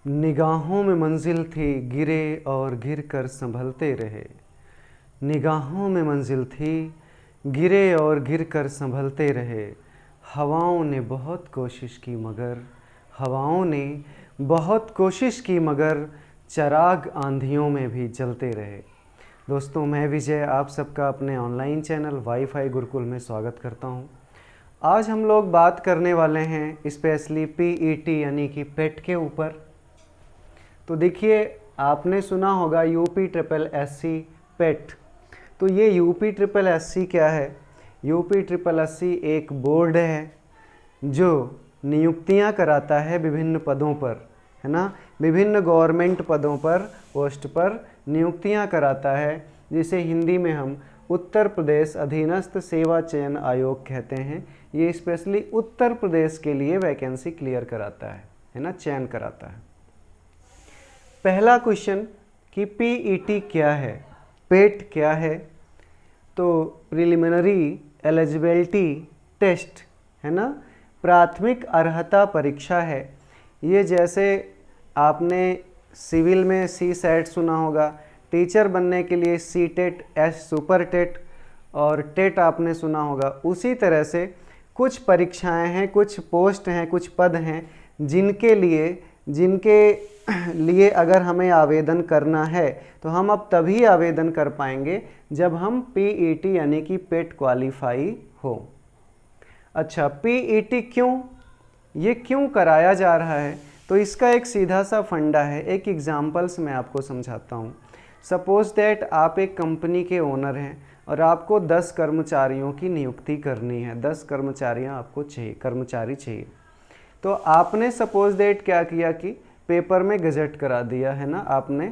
निगाहों में मंजिल थी, गिरे और गिर कर संभलते रहे। निगाहों में मंजिल थी, गिरे और गिर कर संभलते रहे। हवाओं ने बहुत कोशिश की मगर हवाओं ने बहुत कोशिश की मगर चराग आंधियों में भी जलते रहे। दोस्तों, मैं विजय आप सबका अपने ऑनलाइन चैनल वाईफाई गुरुकुल में स्वागत करता हूं। आज हम लोग बात करने वाले हैं स्पेशली पीईटी यानी कि पेट के ऊपर। तो देखिए, आपने सुना होगा यूपी ट्रिपल एससी पेट। तो ये यूपी ट्रिपल एससी क्या है? यूपी ट्रिपल एससी एक बोर्ड है जो नियुक्तियां कराता है विभिन्न पदों पर, है ना। विभिन्न गवर्नमेंट पदों पर, पोस्ट पर नियुक्तियां कराता है, जिसे हिंदी में हम उत्तर प्रदेश अधीनस्थ सेवा चयन आयोग कहते हैं। ये स्पेशली उत्तर प्रदेश के लिए वैकेंसी क्लियर कराता है ना, चयन कराता है। पहला क्वेश्चन कि पीईटी क्या है, पेट क्या है? तो प्रिलिमिनरी एलिजिबिलिटी टेस्ट, है ना, प्राथमिक अर्हता परीक्षा है। ये जैसे आपने सिविल में सी सेट सुना होगा, टीचर बनने के लिए C TET, S super TET और टेट आपने सुना होगा। उसी तरह से कुछ परीक्षाएं हैं, कुछ पोस्ट हैं, कुछ पद हैं जिनके लिए अगर हमें आवेदन करना है तो हम अब तभी आवेदन कर पाएंगे जब हम पीईटी यानी कि पेट क्वालिफाई हो। अच्छा, पीईटी ये क्यों कराया जा रहा है? तो इसका एक सीधा सा फंडा है। एक एग्जाम्पल्स मैं आपको समझाता हूँ। सपोज दैट आप एक कंपनी के ओनर हैं और आपको 10 कर्मचारियों की नियुक्ति करनी है। 10 कर्मचारी चाहिए। तो आपने सपोज दैट क्या किया कि पेपर में गजट करा दिया, है ना। आपने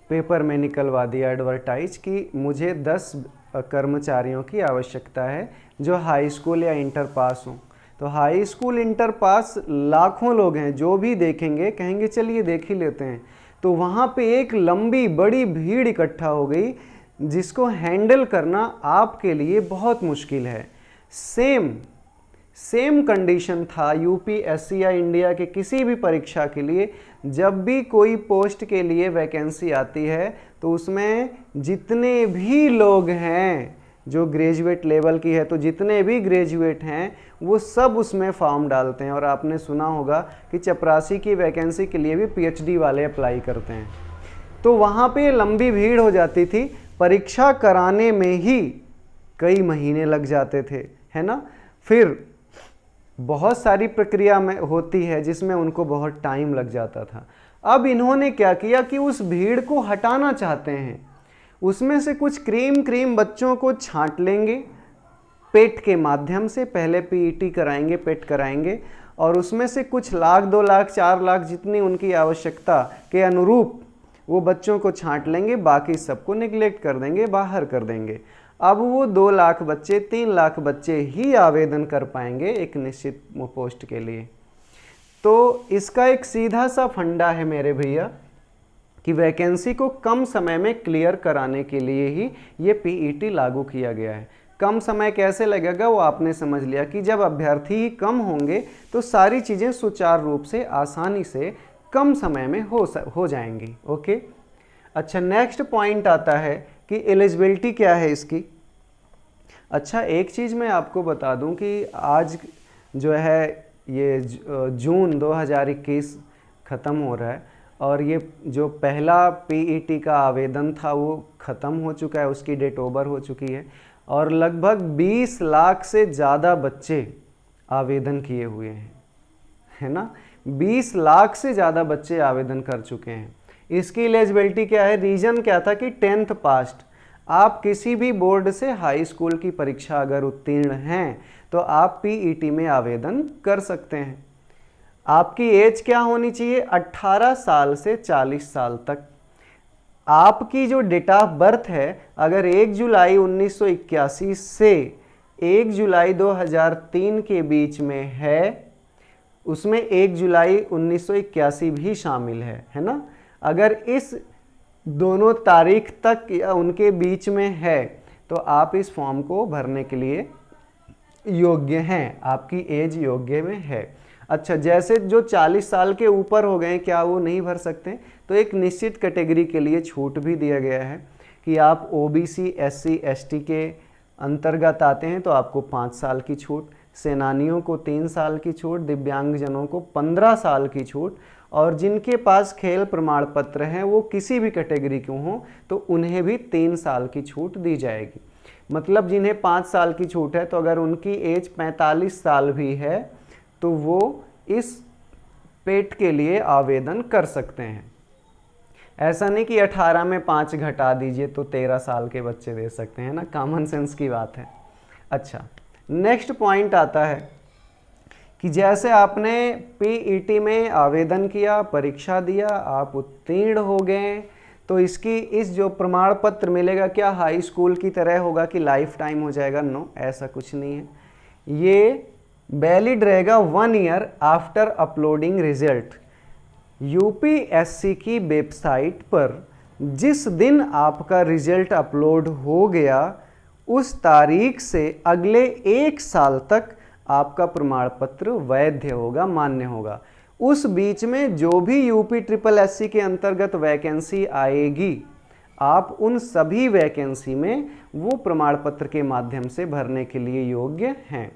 पेपर में निकलवा दिया एडवर्टाइज कि मुझे 10 कर्मचारियों की आवश्यकता है जो हाई स्कूल या इंटर पास हों। तो हाई स्कूल इंटर पास लाखों लोग हैं, जो भी देखेंगे कहेंगे चलिए देख ही लेते हैं। तो वहाँ पे एक लंबी बड़ी भीड़ इकट्ठा हो गई जिसको हैंडल करना आपके लिए बहुत मुश्किल है। सेम कंडीशन था यूपीएससी या इंडिया के किसी भी परीक्षा के लिए। जब भी कोई पोस्ट के लिए वैकेंसी आती है तो उसमें जितने भी लोग हैं जो ग्रेजुएट लेवल की है, तो जितने भी ग्रेजुएट हैं वो सब उसमें फॉर्म डालते हैं। और आपने सुना होगा कि चपरासी की वैकेंसी के लिए भी पीएचडी वाले अप्लाई करते हैं। तो वहाँ पे लंबी भीड़ हो जाती थी। परीक्षा कराने में ही कई महीने लग जाते थे, है ना। फिर बहुत सारी प्रक्रिया में होती है जिसमें उनको बहुत टाइम लग जाता था। अब इन्होंने क्या किया कि उस भीड़ को हटाना चाहते हैं। उसमें से कुछ क्रीम बच्चों को छांट लेंगे पेट के माध्यम से। पहले पीईटी कराएंगे, पेट कराएंगे, और उसमें से कुछ लाख, 2 लाख, 4 लाख जितनी उनकी आवश्यकता के अनुरूप वो बच्चों को छांट लेंगे। बाकी सबको निगलेक्ट कर देंगे, बाहर कर देंगे। अब वो 2 लाख बच्चे, 3 लाख बच्चे ही आवेदन कर पाएंगे एक निश्चित पोस्ट के लिए। तो इसका एक सीधा सा फंडा है मेरे भैया कि वैकेंसी को कम समय में क्लियर कराने के लिए ही ये पीईटी लागू किया गया है। कम समय कैसे लगेगा वो आपने समझ लिया कि जब अभ्यर्थी ही कम होंगे तो सारी चीज़ें सुचारू रूप से, आसानी से, कम समय में हो जाएंगी। ओके। अच्छा, नेक्स्ट पॉइंट आता है कि एलिजिबिलिटी क्या है इसकी। अच्छा, एक चीज़ मैं आपको बता दूं कि आज जो है ये जून 2021 ख़त्म हो रहा है और ये जो पहला पीईटी का आवेदन था वो ख़त्म हो चुका है, उसकी डेट ओवर हो चुकी है। और लगभग 20 लाख से ज़्यादा बच्चे आवेदन किए हुए हैं, है ना। 20 लाख से ज़्यादा बच्चे आवेदन कर चुके हैं। इसकी एलिजिबिलिटी क्या है? रीजन क्या था कि 10th पास्ट। आप किसी भी बोर्ड से हाई स्कूल की परीक्षा अगर उत्तीर्ण हैं तो आप पीईटी में आवेदन कर सकते हैं। आपकी एज क्या होनी चाहिए? 18 साल से 40 साल तक। आपकी जो डेट ऑफ बर्थ है, अगर 1 जुलाई 1981 से 1 जुलाई 2003 के बीच में है, उसमें 1 जुलाई 1981 भी शामिल है ना। अगर इस दोनों तारीख तक या उनके बीच में है तो आप इस फॉर्म को भरने के लिए योग्य हैं, आपकी एज योग्य में है। अच्छा, जैसे जो 40 साल के ऊपर हो गए क्या वो नहीं भर सकते? तो एक निश्चित कैटेगरी के लिए छूट भी दिया गया है कि आप ओबीसी, एससी, एसटी के अंतर्गत आते हैं तो आपको 5 साल की छूट, सेनानियों को 3 साल की छूट, दिव्यांगजनों को 15 साल की छूट, और जिनके पास खेल प्रमाण पत्र हैं वो किसी भी कैटेगरी के हों तो उन्हें भी 3 साल की छूट दी जाएगी। मतलब जिन्हें 5 साल की छूट है तो अगर उनकी एज 45 साल भी है तो वो इस पेट के लिए आवेदन कर सकते हैं। ऐसा नहीं कि 18 में 5 घटा दीजिए तो 13 साल के बच्चे दे सकते हैं ना, कॉमन सेंस की बात है। अच्छा, नेक्स्ट पॉइंट आता है कि जैसे आपने पीईटी में आवेदन किया, परीक्षा दिया, आप उत्तीर्ण हो गए, तो इस जो प्रमाण पत्र मिलेगा क्या हाई स्कूल की तरह होगा कि लाइफ टाइम हो जाएगा? नो, ऐसा कुछ नहीं है। ये वैलिड रहेगा 1 year after uploading result. UPSC की वेबसाइट पर जिस दिन आपका रिजल्ट अपलोड हो गया उस तारीख से अगले 1 साल तक आपका प्रमाण पत्र वैध होगा, मान्य होगा। उस बीच में जो भी यूपी-SSSC के अंतर्गत वैकेंसी आएगी, आप उन सभी वैकेंसी में वो प्रमाण पत्र के माध्यम से भरने के लिए योग्य हैं।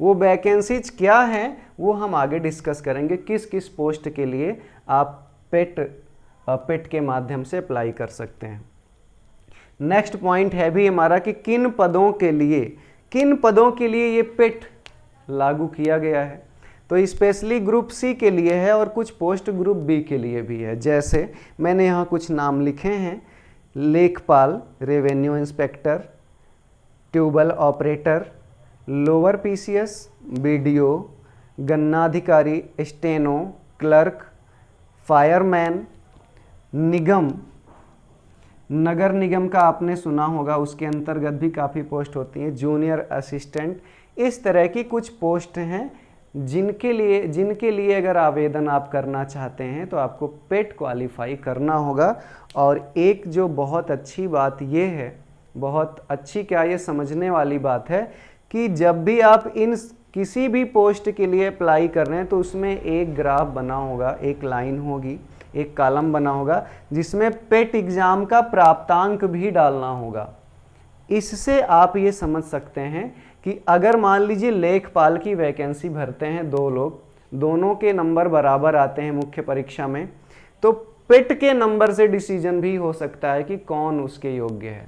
वो वैकेंसीज क्या हैं वो हम आगे डिस्कस करेंगे, किस किस पोस्ट के लिए आप पेट के माध्यम से अप्लाई कर सकते हैं। नेक्स्ट पॉइंट है भी हमारा कि किन पदों के लिए ये पेट लागू किया गया है। तो स्पेशली ग्रुप सी के लिए है और कुछ पोस्ट ग्रुप बी के लिए भी है। जैसे मैंने यहाँ कुछ नाम लिखे हैं: लेखपाल, revenue inspector, tubewell operator, lower PCS, BDO, गन्नाधिकारी, स्टेनो, क्लर्क, फायरमैन, निगम, नगर निगम का आपने सुना होगा, उसके अंतर्गत भी काफ़ी पोस्ट होती हैं, जूनियर असिस्टेंट। इस तरह की कुछ पोस्ट हैं जिनके लिए अगर आवेदन आप करना चाहते हैं तो आपको पेट क्वालिफाई करना होगा। और एक जो बहुत अच्छी बात ये है, बहुत अच्छी क्या, ये समझने वाली बात है कि जब भी आप इन किसी भी पोस्ट के लिए अप्लाई कर रहे हैं तो उसमें एक ग्राफ बना होगा, एक लाइन होगी, एक कॉलम बना होगा जिसमें पेट एग्ज़ाम का प्राप्तांक भी डालना होगा। इससे आप ये समझ सकते हैं कि अगर मान लीजिए लेखपाल की वैकेंसी भरते हैं 2 लोग, दोनों के नंबर बराबर आते हैं मुख्य परीक्षा में, तो पेट के नंबर से डिसीजन भी हो सकता है कि कौन उसके योग्य है,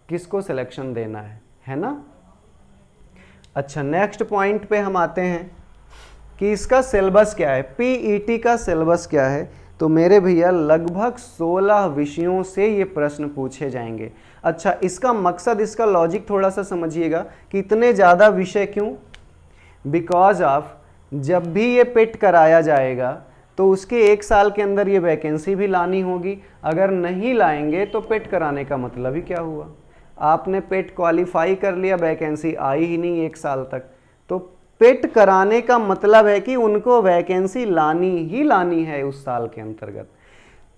किसको सिलेक्शन देना है ना। अच्छा, नेक्स्ट पॉइंट पे हम आते हैं कि इसका सिलेबस क्या है, पीईटी का सिलेबस क्या है। तो मेरे भैया लगभग 16 विषयों से ये प्रश्न पूछे जाएंगे। अच्छा, इसका मकसद, इसका लॉजिक थोड़ा सा समझिएगा कि इतने ज़्यादा विषय क्यों? बिकॉज ऑफ जब भी ये पेट कराया जाएगा तो उसके 1 साल के अंदर ये वैकेंसी भी लानी होगी। अगर नहीं लाएंगे तो पेट कराने का मतलब ही क्या हुआ? आपने पेट क्वालिफाई कर लिया, वैकेंसी आई ही नहीं 1 साल तक, तो पेट कराने का मतलब है कि उनको वैकेंसी लानी ही लानी है उस साल के अंतर्गत।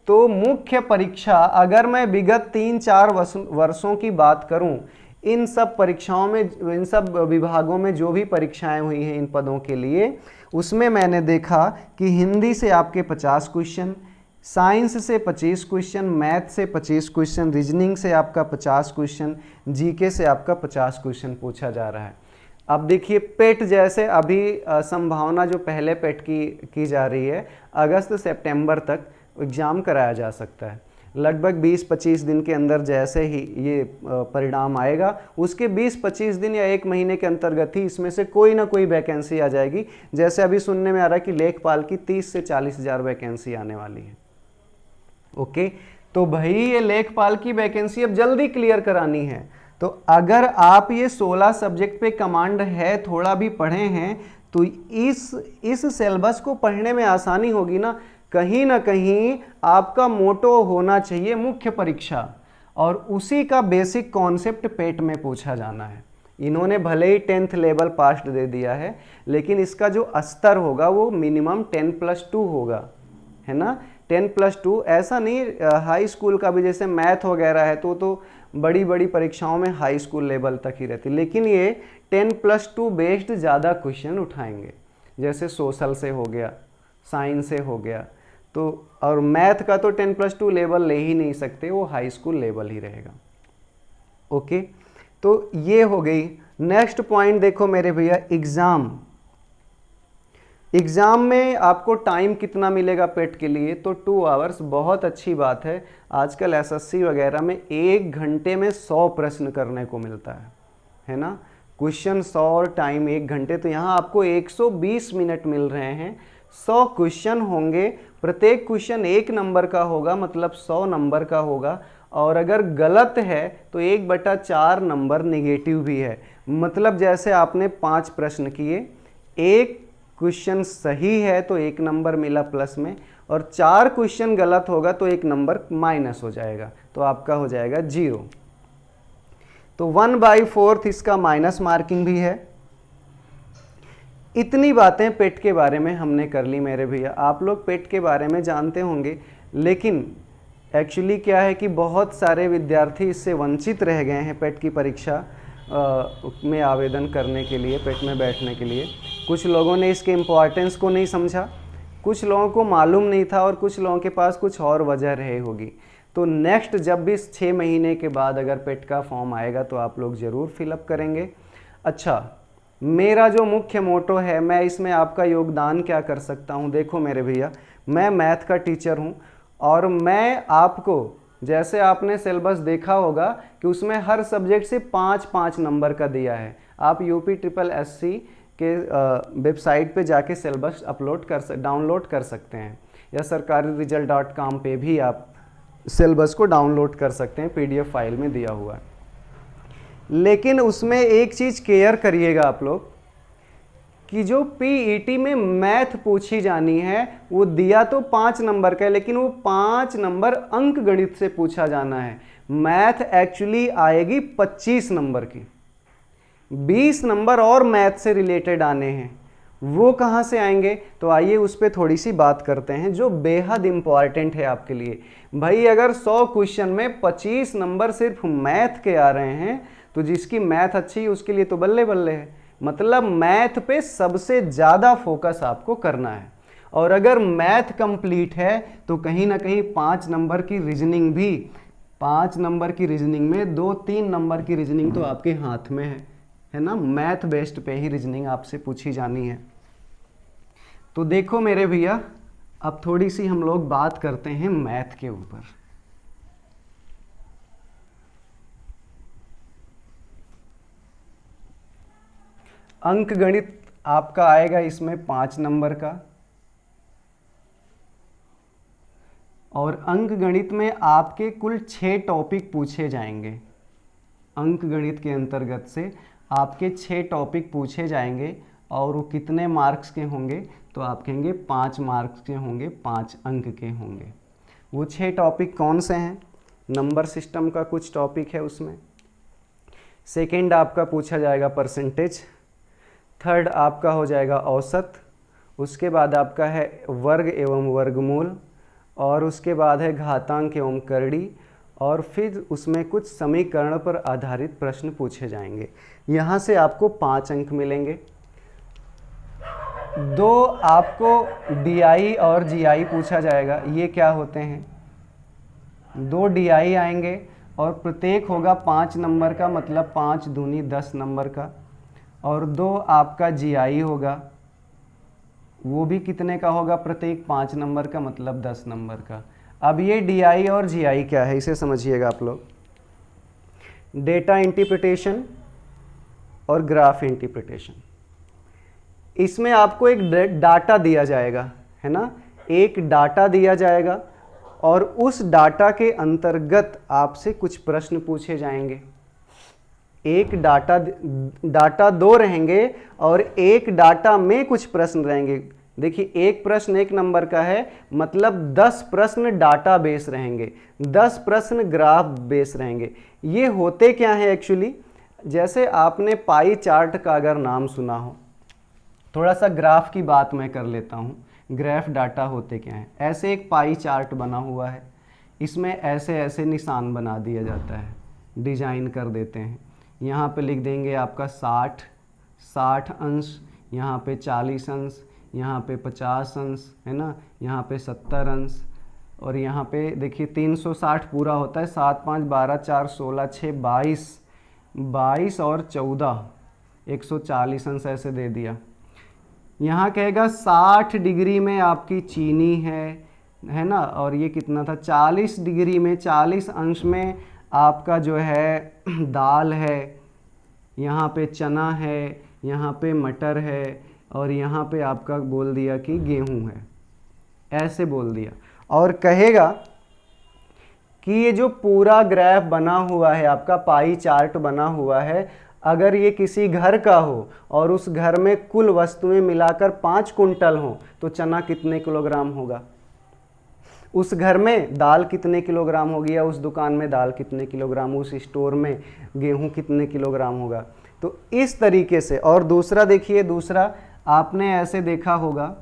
तो मुख्य परीक्षा, अगर मैं विगत 3-4 वर्षों की बात करूं, इन सब परीक्षाओं में, इन सब विभागों में जो भी परीक्षाएं हुई हैं इन पदों के लिए, उसमें मैंने देखा कि हिंदी से आपके 50 क्वेश्चन, साइंस से 25 क्वेश्चन, मैथ से 25 क्वेश्चन, रीजनिंग से आपका 50 क्वेश्चन, जीके से आपका 50 क्वेश्चन पूछा जा रहा है। अब देखिए, पेट जैसे अभी संभावना जो पहले पेट की जा रही है, अगस्त सितंबर तक एग्ज़ाम कराया जा सकता है। लगभग 20-25 दिन के अंदर जैसे ही ये परिणाम आएगा, उसके 20-25 दिन या 1 महीने के अंतर्गत ही इसमें से कोई ना कोई वैकेंसी आ जाएगी। जैसे अभी सुनने में आ रहा है कि लेखपाल की 30 से 40 हज़ार वैकेंसी आने वाली है। ओके, तो भाई ये लेखपाल की वैकेंसी अब जल्दी क्लियर करानी है। तो अगर आप ये 16 सब्जेक्ट पे कमांड है, थोड़ा भी पढ़े हैं, तो इस सिलेबस को पढ़ने में आसानी होगी ना। कहीं आपका मोटो होना चाहिए मुख्य परीक्षा, और उसी का बेसिक कॉन्सेप्ट पेट में पूछा जाना है। इन्होंने भले ही 10th लेवल पास दे दिया है, लेकिन इसका जो स्तर होगा वो मिनिमम 10+2 होगा, है ना। 10+2 ऐसा नहीं, हाई स्कूल का भी जैसे मैथ वगैरह है तो बड़ी बड़ी परीक्षाओं में हाई स्कूल लेवल तक ही रहती, लेकिन ये 10+2 बेस्ड ज़्यादा क्वेश्चन उठाएंगे। जैसे सोशल से हो गया, साइंस से हो गया, तो और मैथ का तो 10+2 लेवल ले ही नहीं सकते, वो हाई स्कूल लेवल ही रहेगा। ओके, तो ये हो गई। नेक्स्ट पॉइंट देखो मेरे भैया, एग्ज़ाम। एग्ज़ाम में आपको टाइम कितना मिलेगा पेट के लिए, तो 2 आवर्स। बहुत अच्छी बात है, आजकल एसएससी वगैरह में 1 घंटे में 100 प्रश्न करने को मिलता है ना। क्वेश्चन 100 और टाइम 1 घंटे, तो यहाँ आपको 120 मिनट मिल रहे हैं। 100 क्वेश्चन होंगे, प्रत्येक क्वेश्चन 1 नंबर का होगा, मतलब 100 नंबर का होगा। और अगर गलत है तो 1/4 नंबर नेगेटिव भी है। मतलब जैसे आपने 5 प्रश्न किए, एक क्वेश्चन सही है तो 1 नंबर मिला प्लस में, और 4 क्वेश्चन गलत होगा तो 1 नंबर माइनस हो जाएगा, तो आपका हो जाएगा 0। तो 1/4 इसका माइनस मार्किंग भी है। इतनी बातें पेट के बारे में हमने कर ली मेरे भैया। आप लोग पेट के बारे में जानते होंगे, लेकिन एक्चुअली क्या है कि बहुत सारे विद्यार्थी इससे वंचित रह गए हैं पेट की परीक्षा में आवेदन करने के लिए, पेट में बैठने के लिए। कुछ लोगों ने इसके इम्पोर्टेंस को नहीं समझा, कुछ लोगों को मालूम नहीं था, और कुछ लोगों के पास कुछ और वजह रही होगी। तो नेक्स्ट जब भी 6 महीने के बाद अगर पेट का फॉर्म आएगा तो आप लोग ज़रूर फिलअप करेंगे। अच्छा, मेरा जो मुख्य मोटो है, मैं इसमें आपका योगदान क्या कर सकता हूँ। देखो मेरे भैया, मैं मैथ का टीचर हूँ, और मैं आपको, जैसे आपने सिलेबस देखा होगा कि उसमें हर सब्जेक्ट से 5-5 नंबर का दिया है। आप UPSSC के वेबसाइट पे जाके सिलेबस डाउनलोड कर सकते हैं, या sarkariresult.com पे भी आप सिलेबस को डाउनलोड कर सकते हैं, PDF फाइल में दिया हुआ है। लेकिन उसमें एक चीज़ केयर करिएगा आप लोग, कि जो PET में मैथ पूछी जानी है वो दिया तो 5 नंबर का है, लेकिन वो 5 नंबर अंक गणित से पूछा जाना है। मैथ एक्चुअली आएगी 25 नंबर की, 20 नंबर और मैथ से रिलेटेड आने हैं। वो कहाँ से आएंगे, तो आइए उस पर थोड़ी सी बात करते हैं, जो बेहद इंपॉर्टेंट है आपके लिए। भाई अगर 100 क्वेश्चन में 25 नंबर सिर्फ मैथ के आ रहे हैं, तो जिसकी मैथ अच्छी है उसके लिए तो बल्ले बल्ले है। मतलब मैथ पे सबसे ज़्यादा फोकस आपको करना है। और अगर मैथ कंप्लीट है तो कहीं ना कहीं 5 नंबर की रीजनिंग भी, 5 नंबर की रीजनिंग में 2-3 नंबर की रीजनिंग तो आपके हाथ में है ना। मैथ बेस्ड पे ही रीजनिंग आपसे पूछी जानी है। तो देखो मेरे भैया, अब थोड़ी सी हम लोग बात करते हैं मैथ के ऊपर। अंक गणित आपका आएगा इसमें 5 नंबर का, और अंक गणित में आपके कुल 6 टॉपिक पूछे जाएंगे। अंक गणित के अंतर्गत से आपके 6 टॉपिक पूछे जाएंगे, और वो कितने मार्क्स के होंगे, तो आप कहेंगे 5 मार्क्स के होंगे, 5 अंक के होंगे। वो 6 टॉपिक कौन से हैं, नंबर सिस्टम का कुछ टॉपिक है उसमें। सेकेंड आपका पूछा जाएगा परसेंटेज। थर्ड आपका हो जाएगा औसत। उसके बाद आपका है वर्ग एवं वर्गमूल, और उसके बाद है घातांक एवं करड़ी, और फिर उसमें कुछ समीकरण पर आधारित प्रश्न पूछे जाएंगे। यहाँ से आपको 5 अंक मिलेंगे। 2 आपको DI और GI पूछा जाएगा। ये क्या होते हैं, 2 DI आएंगे, और प्रत्येक होगा 5 नंबर का, मतलब 5 दूनी 10 नंबर का, और 2 आपका GI होगा, वो भी कितने का होगा, प्रत्येक 5 नंबर का, मतलब 10 नंबर का। अब ये DI और GI क्या है, इसे समझिएगा आप लोग। डेटा इंटरप्रिटेशन और ग्राफ इंटरप्रिटेशन। इसमें आपको एक डाटा दिया जाएगा, है ना, एक डाटा दिया जाएगा, और उस डाटा के अंतर्गत आपसे कुछ प्रश्न पूछे जाएंगे। एक डाटा 2 रहेंगे, और एक डाटा में कुछ प्रश्न रहेंगे। देखिए, एक प्रश्न 1 नंबर का है, मतलब 10 प्रश्न डाटा बेस रहेंगे, 10 प्रश्न ग्राफ बेस रहेंगे। ये होते क्या है एक्चुअली, जैसे आपने पाई चार्ट का अगर नाम सुना हो, थोड़ा सा ग्राफ की बात मैं कर लेता हूँ। ग्राफ डाटा होते क्या हैं, ऐसे एक पाई चार्ट बना हुआ है, इसमें ऐसे ऐसे निशान बना दिया जाता है, डिजाइन कर देते हैं। यहाँ पे लिख देंगे आपका 60 अंश, यहाँ पे 40 अंश, यहाँ पे 50 अंश, है ना, यहाँ पे 70 अंश, और यहाँ पे देखिए 360 पूरा होता है, 7 5 12 4 16 6 22, 22 और 14, 140 अंश ऐसे दे दिया। यहाँ कहेगा 60 डिग्री में आपकी चीनी है ना, और ये कितना था, 40 डिग्री में 40 अंश में आपका जो है दाल है, यहाँ पे चना है, यहाँ पे मटर है, और यहाँ पे आपका बोल दिया कि गेहूं है, ऐसे बोल दिया। और कहेगा कि ये जो पूरा ग्राफ बना हुआ है, आपका पाई चार्ट बना हुआ है, अगर ये किसी घर का हो और उस घर में कुल वस्तुएं मिलाकर 5 कुंटल हो तो चना कितने किलोग्राम होगा, उस घर में दाल कितने किलोग्राम होगी, या उस दुकान में दाल कितने किलोग्राम, उस स्टोर में गेहूं कितने किलोग्राम होगा। तो इस तरीके से। और दूसरा देखिए, दूसरा आपने ऐसे देखा होगा,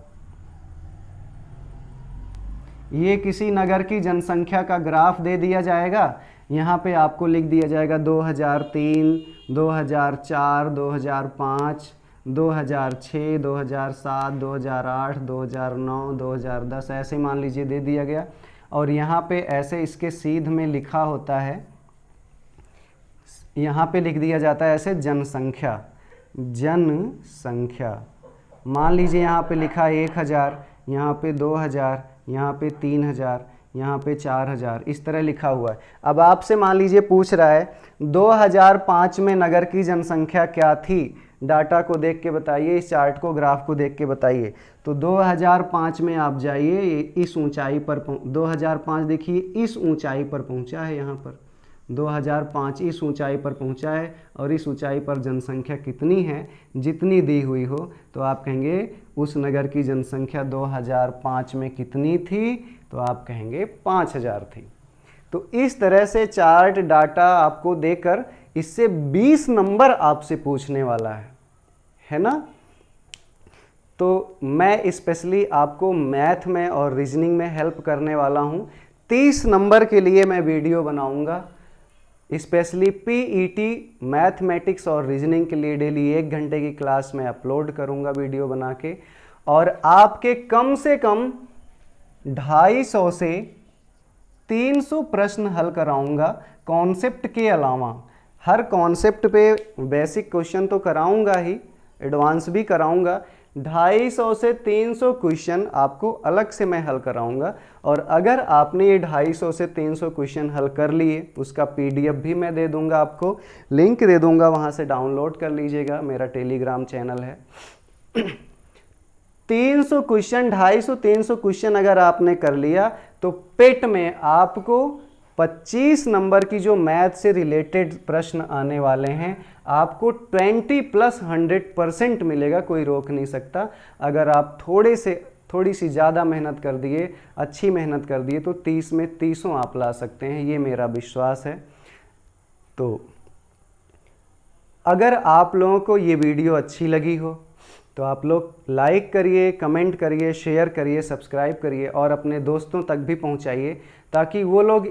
ये किसी नगर की जनसंख्या का ग्राफ दे दिया जाएगा, यहाँ पे आपको लिख दिया जाएगा 2003, 2004, 2005, 2006, 2007, 2008, 2009, 2010 ऐसे मान लीजिए दे दिया गया। और यहाँ पे ऐसे इसके सीध में लिखा होता है, यहाँ पे लिख दिया जाता है ऐसे जनसंख्या, जनसंख्या मान लीजिए यहाँ पे लिखा 1000, यहाँ पे 2000, यहाँ पे 3000, यहाँ पे 4000, इस तरह लिखा हुआ है। अब आपसे मान लीजिए पूछ रहा है 2005 में नगर की जनसंख्या क्या थी, डाटा को देख के बताइए, इस चार्ट को, ग्राफ को देख के बताइए। तो 2005 में आप जाइए, इस ऊंचाई पर 2005 देखिए इस ऊंचाई पर पहुंचा है, यहाँ पर 2005 इस ऊंचाई पर पहुंचा है, और इस ऊंचाई पर जनसंख्या कितनी है, जितनी दी हुई हो, तो आप कहेंगे उस नगर की जनसंख्या 2005 में कितनी थी, तो आप कहेंगे 5000 थी। तो इस तरह से चार्ट डाटा आपको देकर इससे 20 नंबर आपसे पूछने वाला है ना। तो मैं स्पेशली आपको मैथ में और रीजनिंग में हेल्प करने वाला हूँ। 30 नंबर के लिए मैं वीडियो बनाऊंगा, स्पेशली पीईटी मैथमेटिक्स और रीजनिंग के लिए डेली 1 घंटे की क्लास में अपलोड करूंगा वीडियो बना के, और आपके कम से कम 250 से 300 प्रश्न हल कराऊंगा कॉन्सेप्ट के अलावा। हर कॉन्सेप्ट पे बेसिक क्वेश्चन तो कराऊंगा ही, एडवांस भी कराऊंगा। 250 से 300 क्वेश्चन आपको अलग से मैं हल कराऊंगा, और अगर आपने ये 250 से 300 क्वेश्चन हल कर लिए, उसका पीडीएफ भी मैं दे दूंगा आपको, लिंक दे दूंगा, वहां से डाउनलोड कर लीजिएगा, मेरा टेलीग्राम चैनल है। 300 क्वेश्चन, 250-300 क्वेश्चन अगर आपने कर लिया तो पेट में आपको 25 नंबर की जो मैथ से रिलेटेड प्रश्न आने वाले हैं, आपको 20+100% मिलेगा, कोई रोक नहीं सकता। अगर आप थोड़ी सी ज़्यादा मेहनत कर दिए, अच्छी मेहनत कर दिए, तो 30 में 30 आप ला सकते हैं, ये मेरा विश्वास है। तो अगर आप लोगों को ये वीडियो अच्छी लगी हो तो आप लोग लाइक करिए, कमेंट करिए, शेयर करिए, सब्सक्राइब करिए, और अपने दोस्तों तक भी पहुंचाइए, ताकि वो लोग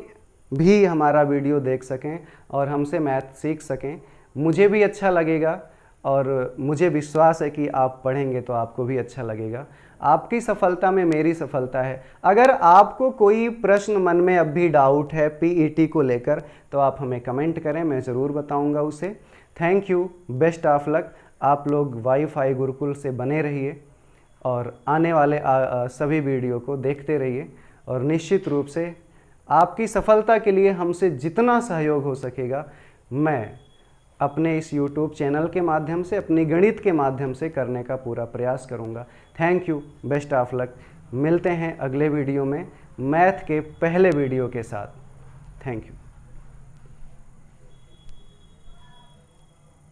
भी हमारा वीडियो देख सकें और हमसे मैथ सीख सकें। मुझे भी अच्छा लगेगा, और मुझे विश्वास है कि आप पढ़ेंगे तो आपको भी अच्छा लगेगा। आपकी सफलता में मेरी सफलता है। अगर आपको कोई प्रश्न मन में अब भी डाउट है पीईटी को लेकर, तो आप हमें कमेंट करें, मैं ज़रूर बताऊंगा उसे। Thank you, best of luck. आप लोग वाईफाई गुरुकुल से बने रहिए और आने वाले सभी वीडियो को देखते रहिए, और निश्चित रूप से आपकी सफलता के लिए हमसे जितना सहयोग हो सकेगा मैं अपने इस YouTube चैनल के माध्यम से, अपनी गणित के माध्यम से करने का पूरा प्रयास करूंगा। Thank you, best of luck. मिलते हैं अगले वीडियो में मैथ के पहले वीडियो के साथ। Thank you.